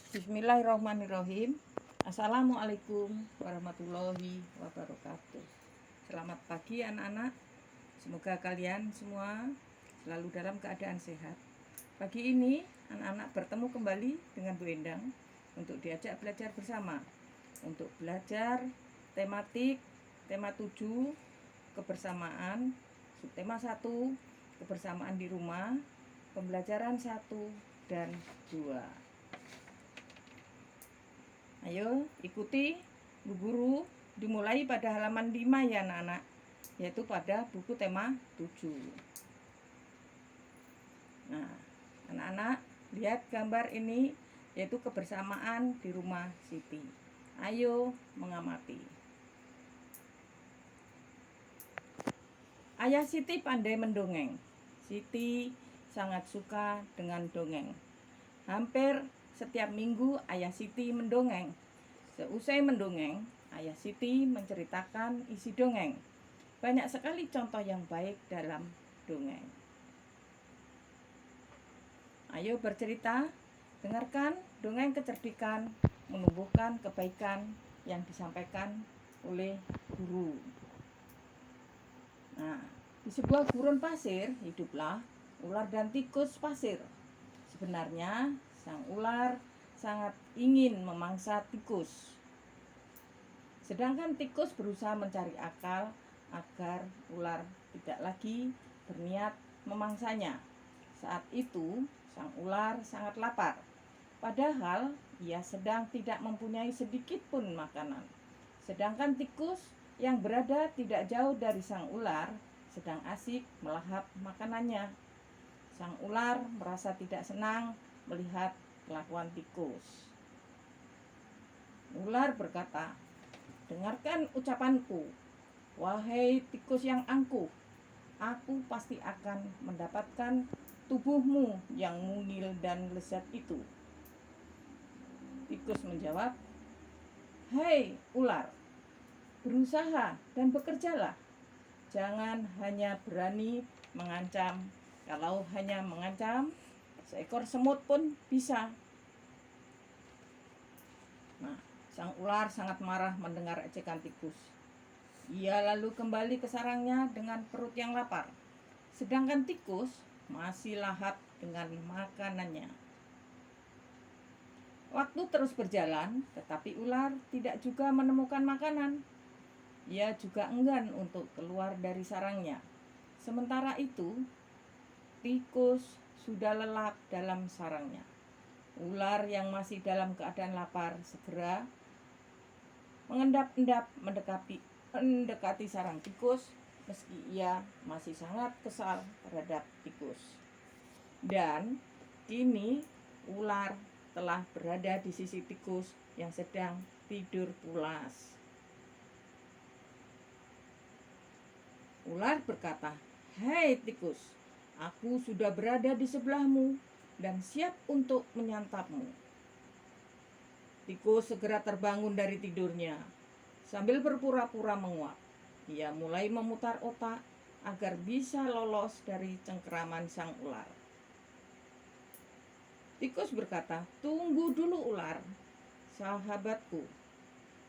Bismillahirrahmanirrahim. Assalamualaikum warahmatullahi wabarakatuh. Selamat pagi anak-anak. Semoga kalian semua selalu dalam keadaan sehat. Pagi ini anak-anak bertemu kembali dengan Bu Endang untuk diajak belajar bersama. Untuk belajar tematik tema 7 kebersamaan, subtema 1 kebersamaan di rumah, pembelajaran 1 dan 2. Ayo ikuti Bu Guru, dimulai pada halaman 5 ya anak-anak, yaitu pada buku tema 7. Nah, anak-anak lihat gambar ini, yaitu kebersamaan di rumah Siti. Ayo mengamati. Ayah Siti pandai mendongeng. Siti sangat suka dengan dongeng. Hampir setiap minggu Ayah Siti mendongeng. Seusai mendongeng, Ayah Siti menceritakan isi dongeng. Banyak sekali contoh yang baik dalam dongeng. Ayo bercerita, dengarkan dongeng kecerdikan, menumbuhkan kebaikan yang disampaikan oleh guru. Nah, di sebuah gurun pasir hiduplah ular dan tikus pasir. Sebenarnya sang ular sangat ingin memangsa tikus. Sedangkan tikus berusaha mencari akal agar ular tidak lagi berniat memangsanya. Saat itu sang ular sangat lapar. Padahal ia sedang tidak mempunyai sedikit pun makanan. Sedangkan tikus yang berada tidak jauh dari sang ular sedang asik melahap makanannya. Sang ular merasa tidak senang melihat kelakuan tikus. Ular berkata, "Dengarkan ucapanku, wahai tikus yang angkuh. Aku pasti akan mendapatkan tubuhmu yang mungil dan lezat itu." Tikus menjawab, "Hei ular, berusaha dan bekerjalah. Jangan hanya berani mengancam. Kalau hanya mengancam, seekor semut pun bisa." Nah, sang ular sangat marah mendengar ejekan tikus. Ia lalu kembali ke sarangnya dengan perut yang lapar. Sedangkan tikus masih lahap dengan makanannya. Waktu terus berjalan, tetapi ular tidak juga menemukan makanan. Ia juga enggan untuk keluar dari sarangnya. Sementara itu, tikus sudah lelap dalam sarangnya. Ular yang masih dalam keadaan lapar segera mengendap-endap mendekati sarang tikus, meski ia masih sangat kesal terhadap tikus. Dan kini ular telah berada di sisi tikus yang sedang tidur pulas. Ular berkata, "Hei tikus, aku sudah berada di sebelahmu dan siap untuk menyantapmu." Tikus segera terbangun dari tidurnya. Sambil berpura-pura menguap, ia mulai memutar otak agar bisa lolos dari cengkeraman sang ular. Tikus berkata, "Tunggu dulu ular, sahabatku.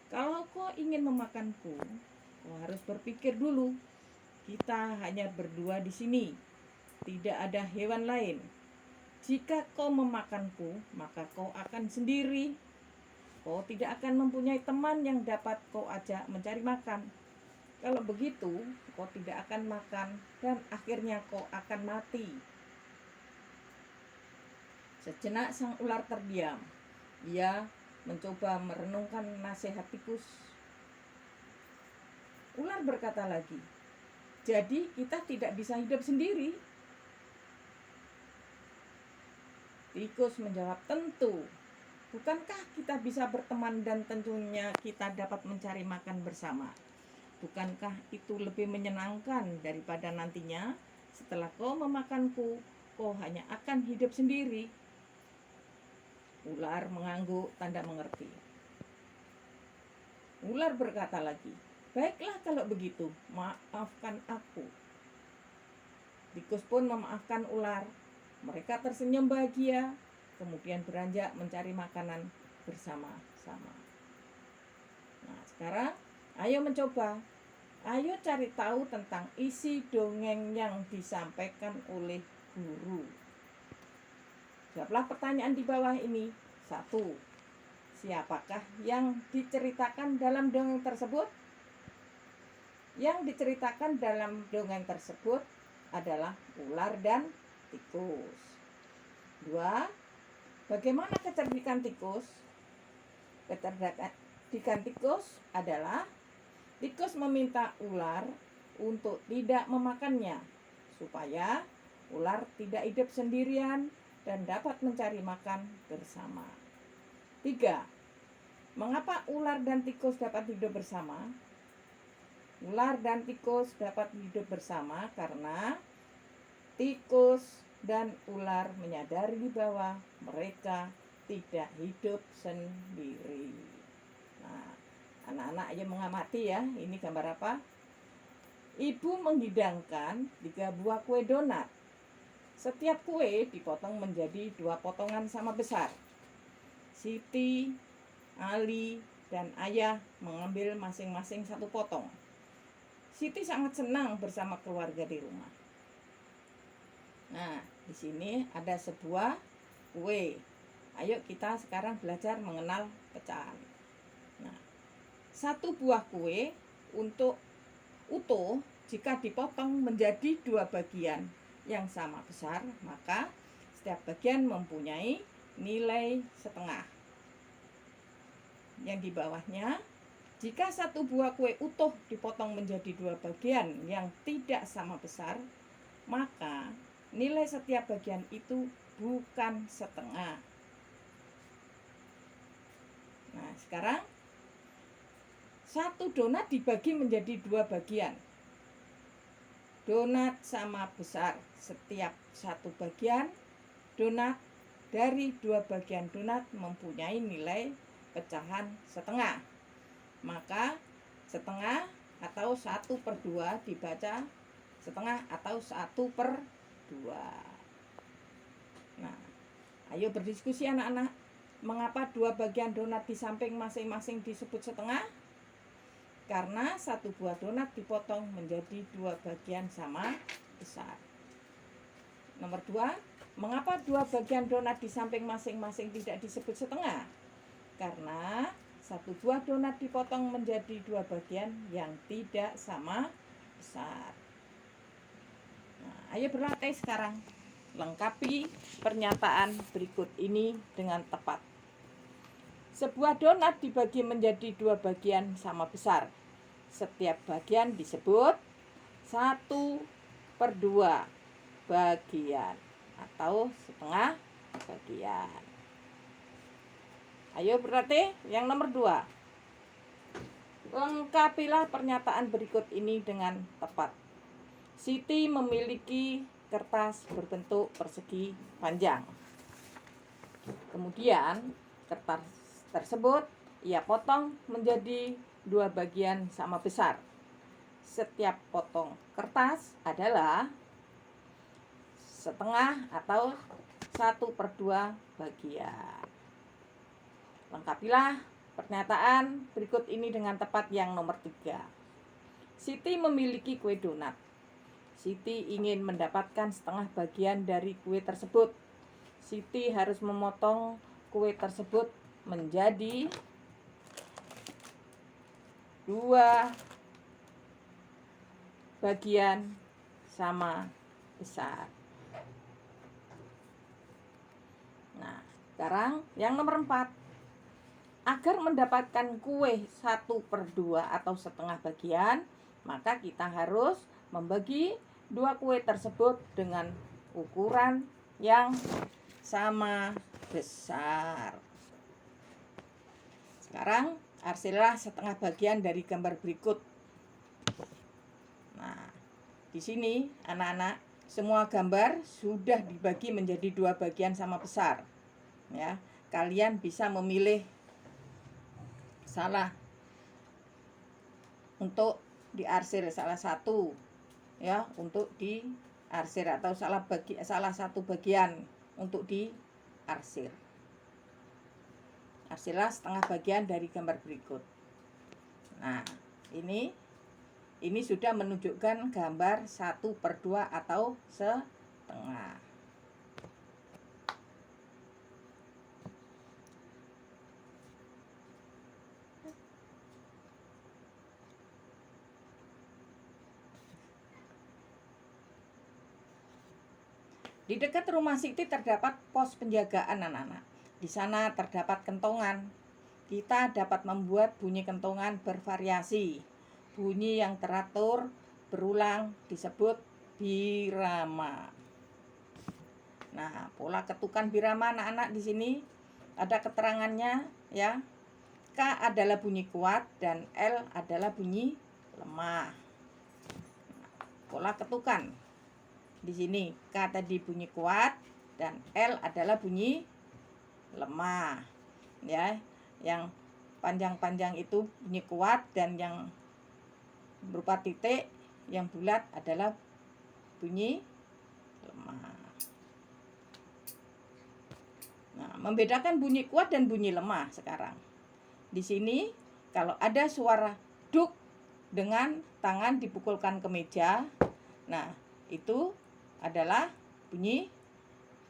Kalau kau ingin memakanku, kau harus berpikir dulu. Kita hanya berdua di sini, tidak ada hewan lain. Jika kau memakanku, maka kau akan sendiri. Kau tidak akan mempunyai teman yang dapat kau ajak mencari makan. Kalau begitu, kau tidak akan makan dan akhirnya kau akan mati." Sejenak sang ular terdiam. Ia mencoba merenungkan nasihat tikus. Ular berkata lagi, "Jadi kita tidak bisa hidup sendiri?" Tikus menjawab, "Tentu. Bukankah kita bisa berteman dan tentunya kita dapat mencari makan bersama? Bukankah itu lebih menyenangkan daripada nantinya setelah kau memakanku, kau hanya akan hidup sendiri?" Ular mengangguk tanda mengerti. Ular berkata lagi, "Baiklah kalau begitu, maafkan aku." Tikus pun memaafkan ular. Mereka tersenyum bahagia. kemudian beranjak mencari makanan bersama-sama. Nah, sekarang ayo mencoba. Ayo cari tahu tentang isi dongeng yang disampaikan oleh guru. Jawablah pertanyaan di bawah ini. 1. Siapakah yang diceritakan dalam dongeng tersebut? Yang diceritakan dalam dongeng tersebut adalah ular dan tikus. 2. Bagaimana kecerdikan tikus? Kecerdikan tikus adalah tikus meminta ular untuk tidak memakannya, supaya ular tidak hidup sendirian dan dapat mencari makan bersama. 3. Mengapa ular dan tikus dapat hidup bersama? Ular dan tikus dapat hidup bersama karena tikus dan ular menyadari bahwa mereka tidak hidup sendiri. Nah, anak-anak ayo mengamati ya, ini gambar apa? Ibu menghidangkan 3 buah kue donat. Setiap kue dipotong menjadi 2 potongan sama besar. Siti, Ali, dan Ayah mengambil masing-masing 1 potong. Siti sangat senang bersama keluarga di rumah. Nah, di sini ada sebuah kue. Ayo kita sekarang belajar mengenal pecahan. Nah, 1 buah kue untuk utuh jika dipotong menjadi 2 bagian yang sama besar, maka setiap bagian mempunyai nilai setengah. Yang di bawahnya, jika 1 buah kue utuh dipotong menjadi 2 bagian yang tidak sama besar, maka nilai setiap bagian itu bukan setengah. Nah, sekarang 1 donat dibagi menjadi 2 bagian. Donat sama besar. Setiap 1 bagian donat dari 2 bagian donat mempunyai nilai pecahan setengah. Maka setengah atau 1/2 dibaca setengah atau 1/2. Nah, ayo berdiskusi anak-anak. Mengapa 2 bagian donat di samping masing-masing disebut setengah? Karena 1 buah donat dipotong menjadi 2 bagian sama besar. Nomor 2, mengapa 2 bagian donat di samping masing-masing tidak disebut setengah? Karena 1 buah donat dipotong menjadi 2 bagian yang tidak sama besar. Nah, ayo berlatih sekarang. Lengkapi pernyataan berikut ini dengan tepat. Sebuah donat dibagi menjadi 2 bagian sama besar. Setiap bagian disebut 1/2 bagian atau setengah bagian. Ayo berarti yang nomor 2. Lengkapilah pernyataan berikut ini dengan tepat. Siti memiliki kertas berbentuk persegi panjang. Kemudian kertas tersebut ia potong menjadi 2 bagian sama besar. Setiap potong kertas adalah setengah atau 1/2 bagian. Lengkapilah pernyataan berikut ini dengan tepat yang nomor 3. Siti memiliki kue donat. Siti ingin mendapatkan setengah bagian dari kue tersebut. Siti harus memotong kue tersebut menjadi 2 bagian sama besar. Nah, sekarang yang nomor 4. Agar mendapatkan kue 1/2 atau setengah bagian, maka kita harus membagi 2 kue tersebut dengan ukuran yang sama besar. Sekarang arsilah setengah bagian dari gambar berikut. Nah, di sini anak-anak, semua gambar sudah dibagi menjadi 2 bagian sama besar. Ya, kalian bisa memilih salah untuk diarsir salah satu, ya, untuk diarsir atau salah 1 bagian untuk diarsir. arsir. Arsirlah setengah bagian dari gambar berikut. Nah, ini sudah menunjukkan gambar 1/2 atau setengah. Di dekat rumah Siti terdapat pos penjagaan anak-anak. Di sana terdapat kentongan. Kita dapat membuat bunyi kentongan bervariasi. Bunyi yang teratur berulang disebut birama. Nah, pola ketukan birama anak-anak di sini ada keterangannya ya. K adalah bunyi kuat dan L adalah bunyi lemah. Pola ketukan. Di sini K tadi bunyi kuat dan L adalah bunyi lemah. Ya, yang panjang-panjang itu bunyi kuat dan yang berupa titik yang bulat adalah bunyi lemah. Nah, membedakan bunyi kuat dan bunyi lemah sekarang. Di sini kalau ada suara duk dengan tangan dipukulkan ke meja, nah itu adalah bunyi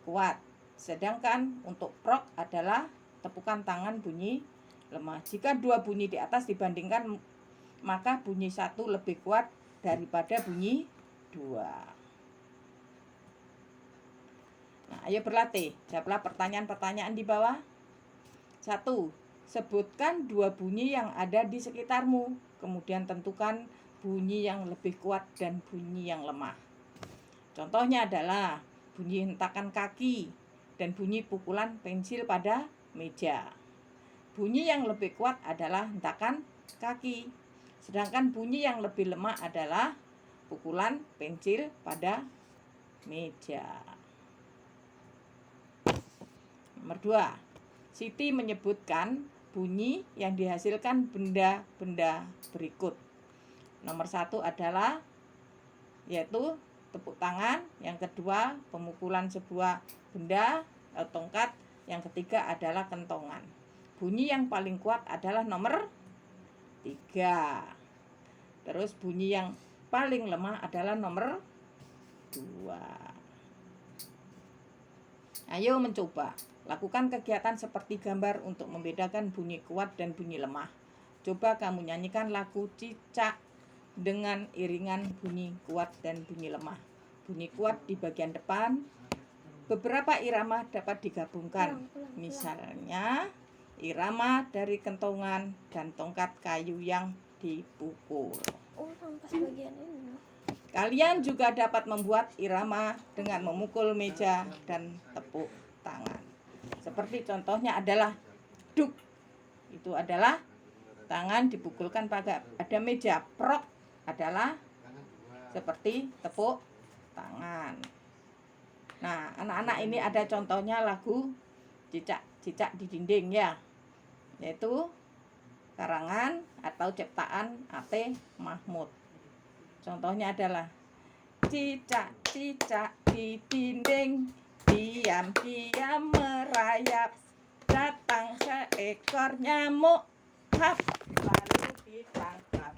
kuat. Sedangkan untuk prok adalah tepukan tangan bunyi lemah. Jika dua bunyi di atas dibandingkan, maka bunyi 1 lebih kuat daripada bunyi 2. Nah, ayo berlatih. Jawablah pertanyaan-pertanyaan di bawah. 1. Sebutkan 2 bunyi yang ada di sekitarmu. Kemudian tentukan bunyi yang lebih kuat dan bunyi yang lemah. Contohnya adalah bunyi hentakan kaki dan bunyi pukulan pensil pada meja. Bunyi yang lebih kuat adalah hentakan kaki. Sedangkan bunyi yang lebih lemah adalah pukulan pensil pada meja. Nomor 2. Siti menyebutkan bunyi yang dihasilkan benda-benda berikut. Nomor 1 adalah yaitu tepuk tangan, yang kedua pemukulan sebuah benda atau tongkat, yang ketiga adalah kentongan. Bunyi yang paling kuat adalah nomor 3. Terus bunyi yang paling lemah adalah nomor 2. Ayo mencoba. Lakukan kegiatan seperti gambar untuk membedakan bunyi kuat dan bunyi lemah. Coba kamu nyanyikan lagu Cicak dengan iringan bunyi kuat dan bunyi lemah. Bunyi kuat di bagian depan. Beberapa irama dapat digabungkan. Misalnya irama dari kentongan dan tongkat kayu yang dipukul. Kalian juga dapat membuat irama dengan memukul meja dan tepuk tangan. Seperti contohnya adalah duk. Itu adalah tangan dipukulkan pada meja. Prok adalah seperti tepuk tangan. Nah, anak-anak ini ada contohnya lagu Cicak di dinding ya. Yaitu karangan atau ciptaan A.T. Mahmud. Contohnya adalah cicak-cicak di dinding, diam-diam merayap, datang seekor nyamuk, hap, lalu ditangkap.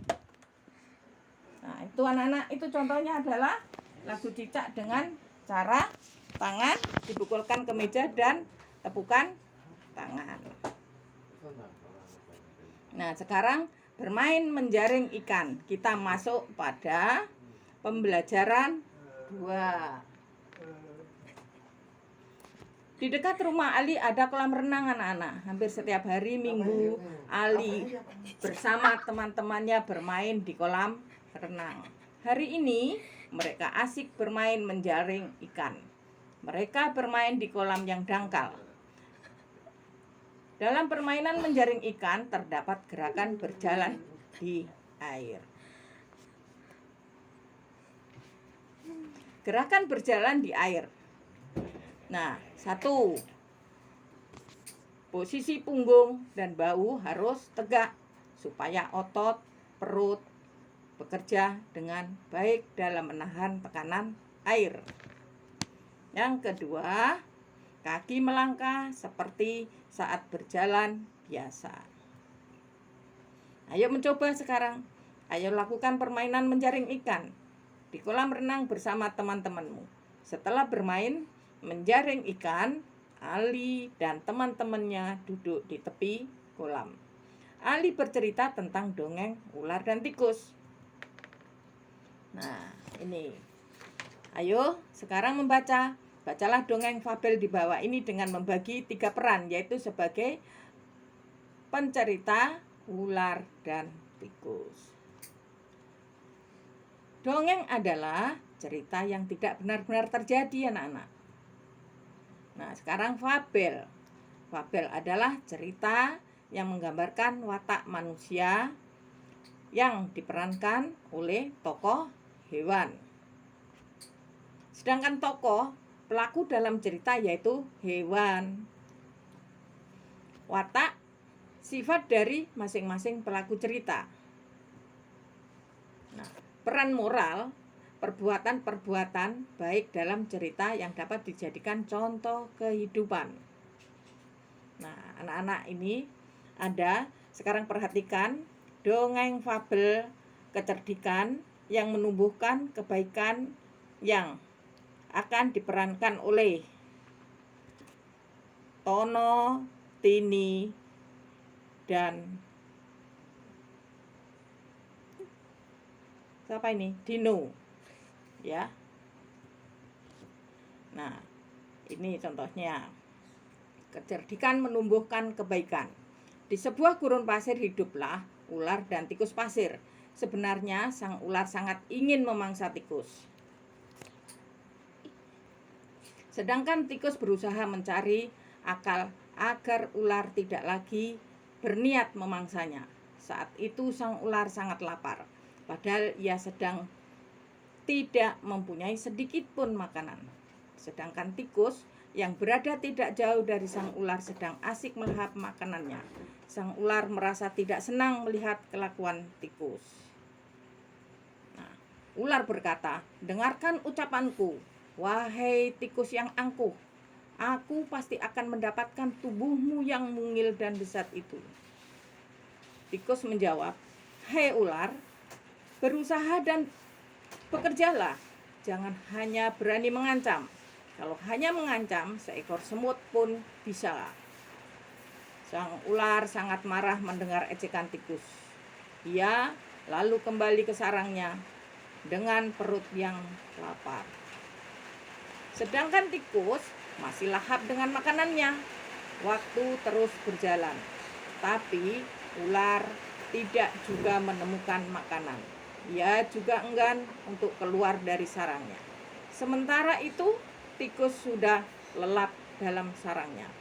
Nah, itu anak-anak, itu contohnya adalah lagu cicak dengan cara tangan dipukulkan ke meja dan tepukan tangan. Nah, sekarang bermain menjaring ikan. Kita masuk pada pembelajaran 2. Di dekat rumah Ali ada kolam renang anak-anak. Hampir setiap hari Minggu Ali bersama teman-temannya bermain di kolam renang. Hari ini mereka asik bermain menjaring ikan. Mereka bermain di kolam yang dangkal. Dalam permainan menjaring ikan terdapat gerakan berjalan di air. Gerakan berjalan di air. Nah, 1. Posisi punggung dan bahu harus tegak supaya otot perut bekerja dengan baik dalam menahan tekanan air. Yang kedua, kaki melangkah seperti saat berjalan biasa. Ayo mencoba sekarang. Ayo lakukan permainan menjaring ikan di kolam renang bersama teman-temanmu. Setelah bermain menjaring ikan, Ali dan teman-temannya duduk di tepi kolam. Ali bercerita tentang dongeng ular dan tikus. Nah, ini. Ayo, sekarang membaca. Bacalah dongeng fabel di bawah ini dengan membagi 3 peran, yaitu sebagai pencerita, ular, dan tikus. Dongeng adalah cerita yang tidak benar-benar terjadi, anak-anak. Nah, sekarang fabel. Fabel adalah cerita yang menggambarkan watak manusia yang diperankan oleh tokoh hewan. Sedangkan tokoh pelaku dalam cerita yaitu hewan. Watak sifat dari masing-masing pelaku cerita. Nah, peran moral, perbuatan-perbuatan baik dalam cerita yang dapat dijadikan contoh kehidupan. Nah, anak-anak ini ada, sekarang perhatikan dongeng fabel kecerdikan yang menumbuhkan kebaikan yang akan diperankan oleh Tono, Tini, dan siapa ini? Dino. Ya. Nah, ini contohnya. Kecerdikan menumbuhkan kebaikan. Di sebuah gurun pasir hiduplah ular dan tikus pasir. Sebenarnya sang ular sangat ingin memangsa tikus. Sedangkan tikus berusaha mencari akal agar ular tidak lagi berniat memangsanya. Saat itu sang ular sangat lapar, padahal ia sedang tidak mempunyai sedikit pun makanan. Sedangkan tikus yang berada tidak jauh dari sang ular sedang asik melahap makanannya. Sang ular merasa tidak senang melihat kelakuan tikus. Nah, ular berkata, "Dengarkan ucapanku, wahai tikus yang angkuh. Aku pasti akan mendapatkan tubuhmu yang mungil dan besar itu." Tikus menjawab, "Hei ular, berusaha dan bekerjalah. Jangan hanya berani mengancam. Kalau hanya mengancam, seekor semut pun bisa." Sang ular sangat marah mendengar ejekan tikus. Ia lalu kembali ke sarangnya dengan perut yang lapar. Sedangkan tikus masih lahap dengan makanannya. Waktu terus berjalan, tapi ular tidak juga menemukan makanan. Ia juga enggan untuk keluar dari sarangnya. Sementara itu, tikus sudah lelap dalam sarangnya.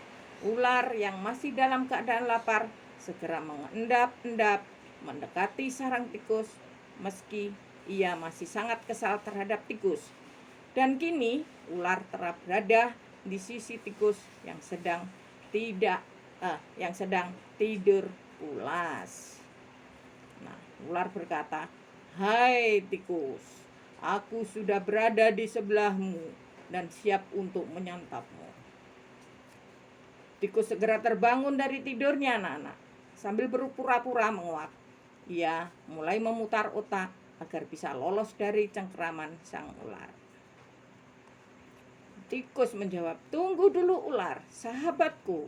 Ular yang masih dalam keadaan lapar segera mengendap-endap mendekati sarang tikus, meski ia masih sangat kesal terhadap tikus. Dan kini ular telah berada di sisi tikus yang sedang tidur pulas. Nah, ular berkata, "Hai tikus, aku sudah berada di sebelahmu dan siap untuk menyantapmu." Tikus segera terbangun dari tidurnya, anak-anak. Sambil berpura-pura menguap, ia mulai memutar otak agar bisa lolos dari cengkeraman sang ular. Tikus menjawab, "Tunggu dulu ular, sahabatku.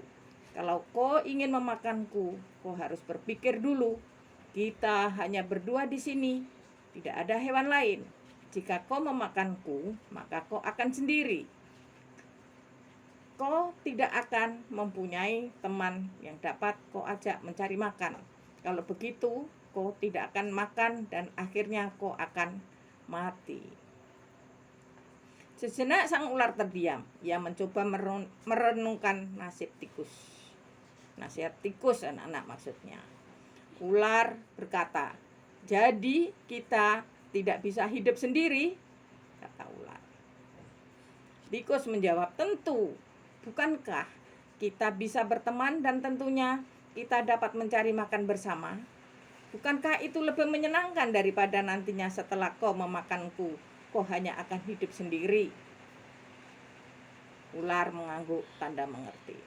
Kalau kau ingin memakanku, kau harus berpikir dulu. Kita hanya berdua di sini, tidak ada hewan lain. Jika kau memakanku, maka kau akan sendiri. Kau tidak akan mempunyai teman yang dapat kau ajak mencari makan. Kalau begitu, kau tidak akan makan dan akhirnya kau akan mati." Sejenak sang ular terdiam. Ia mencoba merenungkan nasib tikus. Nasihat tikus, anak-anak maksudnya. Ular berkata, "Jadi kita tidak bisa hidup sendiri?" kata ular. Tikus menjawab, "Tentu. Bukankah kita bisa berteman dan tentunya kita dapat mencari makan bersama? Bukankah itu lebih menyenangkan daripada nantinya setelah kau memakanku, kau hanya akan hidup sendiri?" Ular mengangguk tanda mengerti.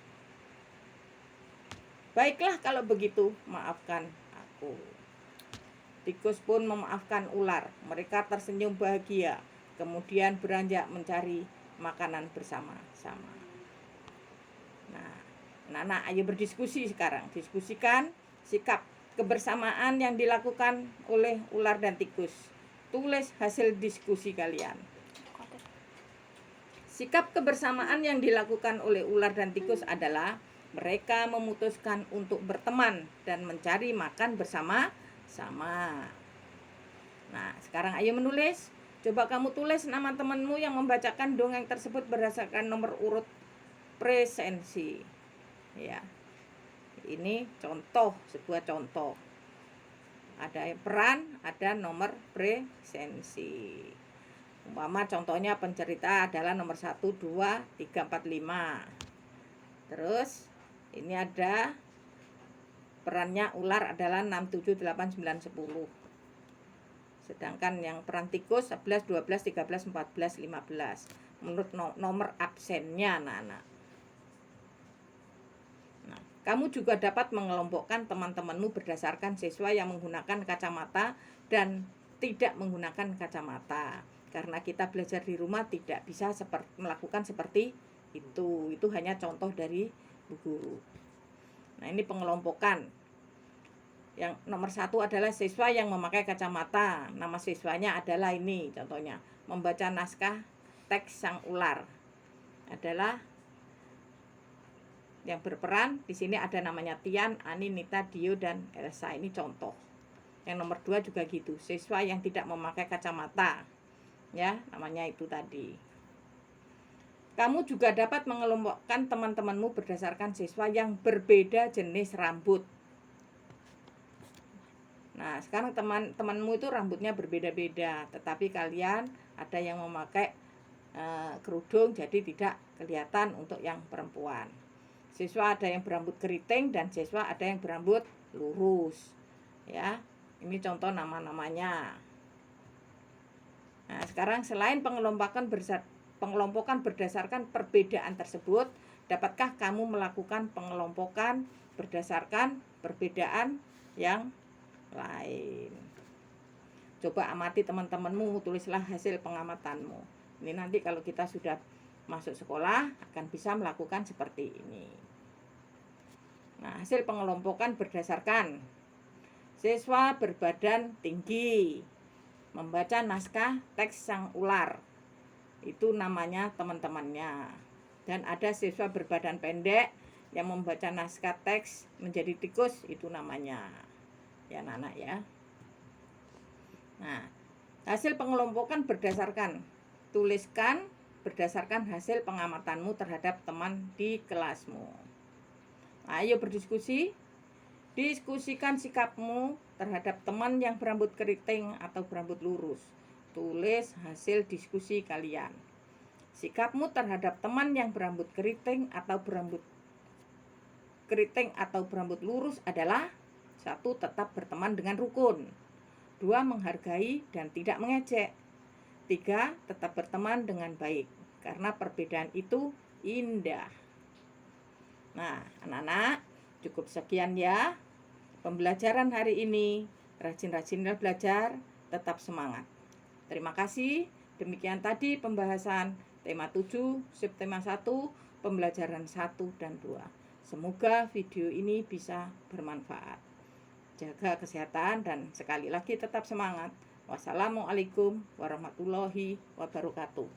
Baiklah kalau begitu, maafkan aku. Tikus pun memaafkan ular. Mereka tersenyum bahagia, kemudian beranjak mencari makanan bersama-sama. Nah, anak-anak, ayo berdiskusi sekarang. Diskusikan sikap kebersamaan yang dilakukan oleh ular dan tikus. Tulis hasil diskusi kalian. Sikap kebersamaan yang dilakukan oleh ular dan tikus adalah mereka memutuskan untuk berteman dan mencari makan bersama-sama. Nah, sekarang ayo menulis. Coba kamu tulis nama temanmu yang membacakan dongeng tersebut berdasarkan nomor urut presensi. Ya. Ini contoh, sebuah contoh. Ada peran, ada nomor presensi. Umpama contohnya pencerita adalah nomor 1, 2, 3, 4, 5. Terus ini ada perannya ular adalah 6, 7, 8, 9, 10. Sedangkan yang peran tikus 11, 12, 13, 14, 15. Menurut nomor absennya anak-anak. Nah, kamu juga dapat mengelompokkan teman-temanmu berdasarkan siswa yang menggunakan kacamata dan tidak menggunakan kacamata. Karena kita belajar di rumah tidak bisa melakukan seperti itu. Itu hanya contoh dari Bu Guru. Nah, ini pengelompokan. Yang nomor 1 adalah siswa yang memakai kacamata. Nama siswanya adalah ini contohnya. Membaca naskah teks sang ular. Adalah yang berperan. Di sini ada namanya Tian, Ani, Nita, Dio, dan Elsa. Ini contoh. Yang nomor 2 juga gitu. Siswa yang tidak memakai kacamata. Ya, namanya itu tadi. Kamu juga dapat mengelompokkan teman-temanmu berdasarkan siswa yang berbeda jenis rambut. Nah, sekarang teman-temanmu itu rambutnya berbeda-beda, tetapi kalian ada yang memakai kerudung, jadi tidak kelihatan untuk yang perempuan. Siswa ada yang berambut keriting dan siswa ada yang berambut lurus. Ya, ini contoh nama-namanya. Nah, sekarang selain pengelompokan berdasarkan perbedaan tersebut, dapatkah kamu melakukan pengelompokan berdasarkan perbedaan yang lain? Coba amati teman-temanmu, tulislah hasil pengamatanmu. Ini nanti kalau kita sudah masuk sekolah akan bisa melakukan seperti ini. Nah, hasil pengelompokan berdasarkan siswa berbadan tinggi membaca naskah teks sang ular, itu namanya teman-temannya. Dan ada siswa berbadan pendek yang membaca naskah teks menjadi tikus, itu namanya ya anak-anak ya. Nah, hasil pengelompokan berdasarkan, tuliskan berdasarkan hasil pengamatanmu terhadap teman di kelasmu. Ayo berdiskusi. Diskusikan sikapmu terhadap teman yang berambut keriting atau berambut lurus. Tulis hasil diskusi kalian. Sikapmu terhadap teman yang berambut keriting atau berambut lurus adalah: 1. Tetap berteman dengan rukun. 2. Menghargai dan tidak mengejek. 3. Tetap berteman dengan baik, karena perbedaan itu indah. Nah, anak-anak, cukup sekian ya pembelajaran hari ini. Rajin-rajinlah belajar, tetap semangat. Terima kasih. Demikian tadi pembahasan tema 7, subtema 1, pembelajaran 1 dan 2. Semoga video ini bisa bermanfaat. Jaga kesehatan dan sekali lagi tetap semangat. Wassalamualaikum warahmatullahi wabarakatuh.